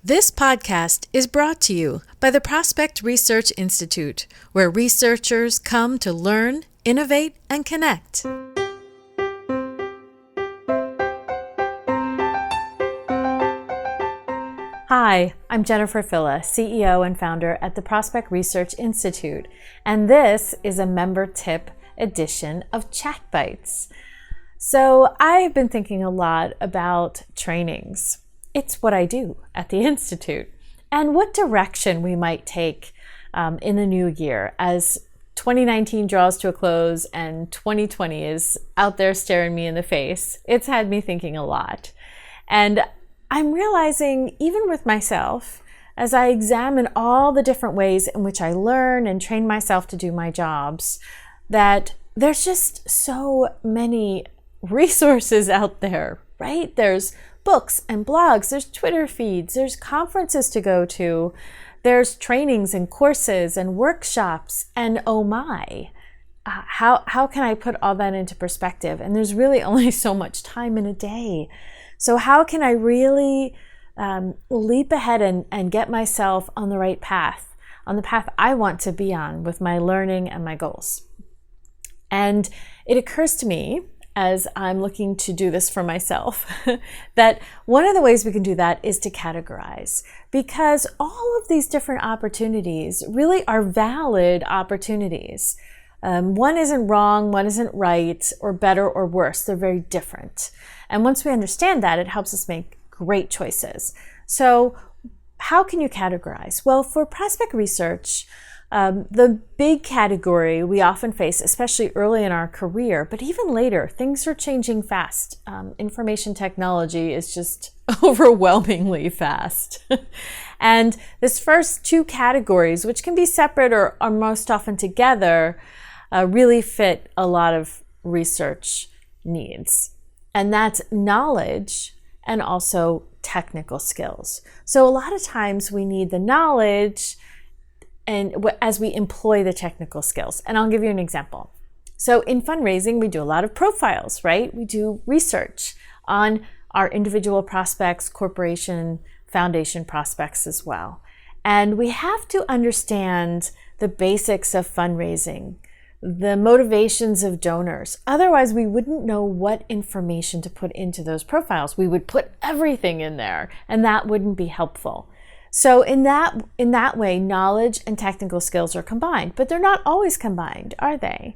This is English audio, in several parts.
This podcast is brought to you by the Prospect Research Institute, where researchers come to learn, innovate, and connect. Hi, I'm Jennifer Filla, CEO and founder at the Prospect Research Institute, and this is a member tip edition of Chat Bites. So I've been thinking a lot about trainings. It's what I do at the Institute, and what direction we might take in the new year as 2019 draws to a close and 2020 is out there staring me in the face. It's had me thinking a lot. And I'm realizing, even with myself, as I examine all the different ways in which I learn and train myself to do my jobs, that there's just so many resources out there, right? There's books and blogs, there's Twitter feeds, there's conferences to go to, there's trainings and courses and workshops, and oh my, how can I put all that into perspective? And there's really only so much time in a day. So how can I really leap ahead and get myself on the right path, on the path I want to be on with my learning and my goals? And it occurs to me, as I'm looking to do this for myself, that one of the ways we can do that is to categorize, because all of these different opportunities really are valid opportunities. One isn't wrong, one isn't right, or better or worse. They're very different. And once we understand that, it helps us make great choices. So how can you categorize? Well, for prospect research, the big category we often face, especially early in our career, but even later, things are changing fast. Information technology is just overwhelmingly fast. And this first two categories, which can be separate or are most often together, really fit a lot of research needs. And that's knowledge and also technical skills. So a lot of times we need the knowledge and as we employ the technical skills. And I'll give you an example. So in fundraising, we do a lot of profiles, right? We do research on our individual prospects, corporation, foundation prospects as well. And we have to understand the basics of fundraising, the motivations of donors. Otherwise, we wouldn't know what information to put into those profiles. We would put everything in there, and that wouldn't be helpful. So in that way, knowledge and technical skills are combined, but they're not always combined, are they?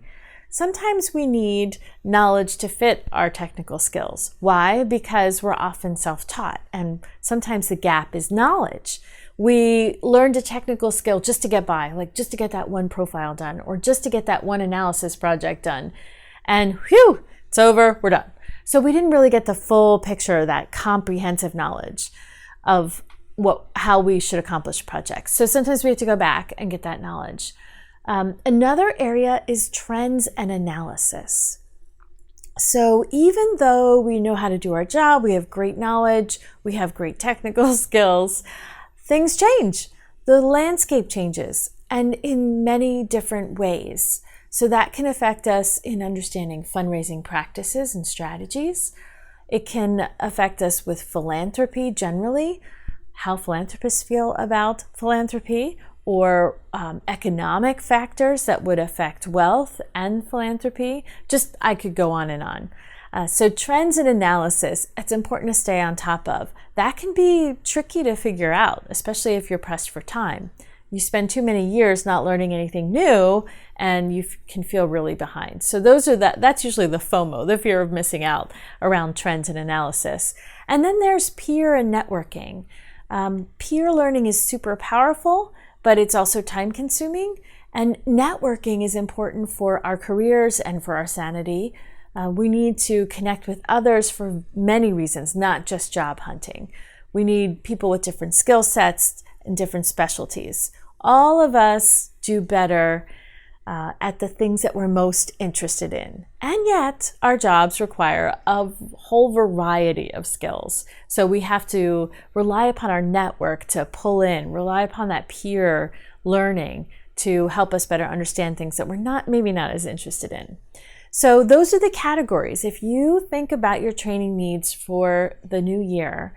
Sometimes we need knowledge to fit our technical skills. Why? Because we're often self-taught, and sometimes the gap is knowledge. We learned a technical skill just to get by, like just to get that one profile done, or just to get that one analysis project done. And whew, it's over, we're done. So we didn't really get the full picture of that comprehensive knowledge of how we should accomplish projects. So sometimes we have to go back and get that knowledge. Another area is trends and analysis. So even though we know how to do our job, we have great knowledge, we have great technical skills, things change. The landscape changes, and in many different ways. So that can affect us in understanding fundraising practices and strategies. It can affect us with philanthropy generally, how philanthropists feel about philanthropy, or economic factors that would affect wealth and philanthropy. Just, I could go on and on. So trends and analysis, it's important to stay on top of. That can be tricky to figure out, especially if you're pressed for time. You spend too many years not learning anything new, and you can feel really behind. So that's usually the FOMO, the fear of missing out, around trends and analysis. And then there's peer and networking. Peer learning is super powerful, but it's also time consuming, and networking is important for our careers and for our sanity. We need to connect with others for many reasons, not just job hunting. We need people with different skill sets and different specialties. All of us do better at the things that we're most interested in. And yet, our jobs require a whole variety of skills. So we have to rely upon our network to pull in, rely upon that peer learning to help us better understand things that we're maybe not as interested in. So those are the categories. If you think about your training needs for the new year,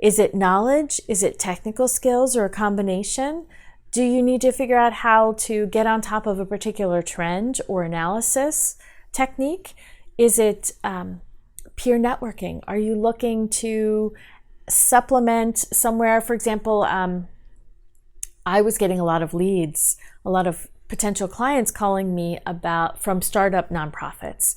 Is it knowledge? Is it technical skills, or a combination? Do you need to figure out how to get on top of a particular trend or analysis technique? Is it peer networking? Are you looking to supplement somewhere? For example, I was getting a lot of leads, a lot of potential clients calling me from startup nonprofits.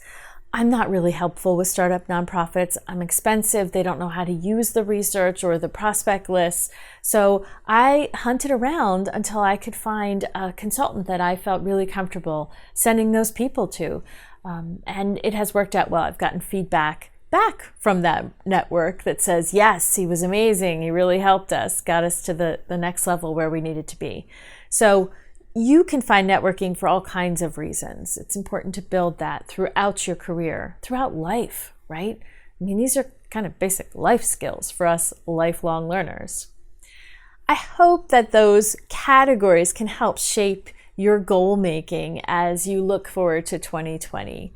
I'm not really helpful with startup nonprofits. I'm expensive. They don't know how to use the research or the prospect lists. So I hunted around until I could find a consultant that I felt really comfortable sending those people to. And it has worked out well. I've gotten feedback back from that network that says, yes, he was amazing. He really helped us, got us to the next level where we needed to be. So you can find networking for all kinds of reasons. It's important to build that throughout your career, throughout life, right? I mean, these are kind of basic life skills for us lifelong learners. I hope that those categories can help shape your goal making as you look forward to 2020.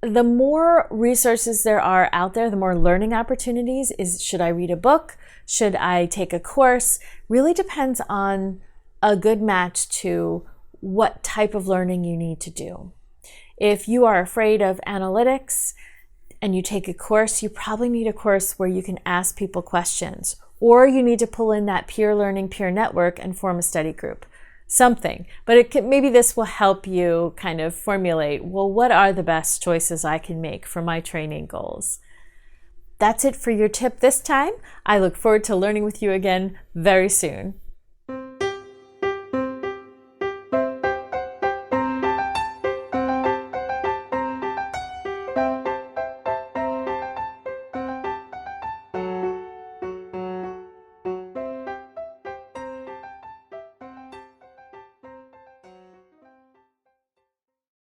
The more resources there are out there, the more learning opportunities. Should I read a book? Should I take a course? Really depends on a good match to what type of learning you need to do. If you are afraid of analytics and you take a course, you probably need a course where you can ask people questions, or you need to pull in that peer learning, peer network and form a study group. Something, but maybe this will help you kind of formulate, well, what are the best choices I can make for my training goals? That's it for your tip this time. I look forward to learning with you again very soon.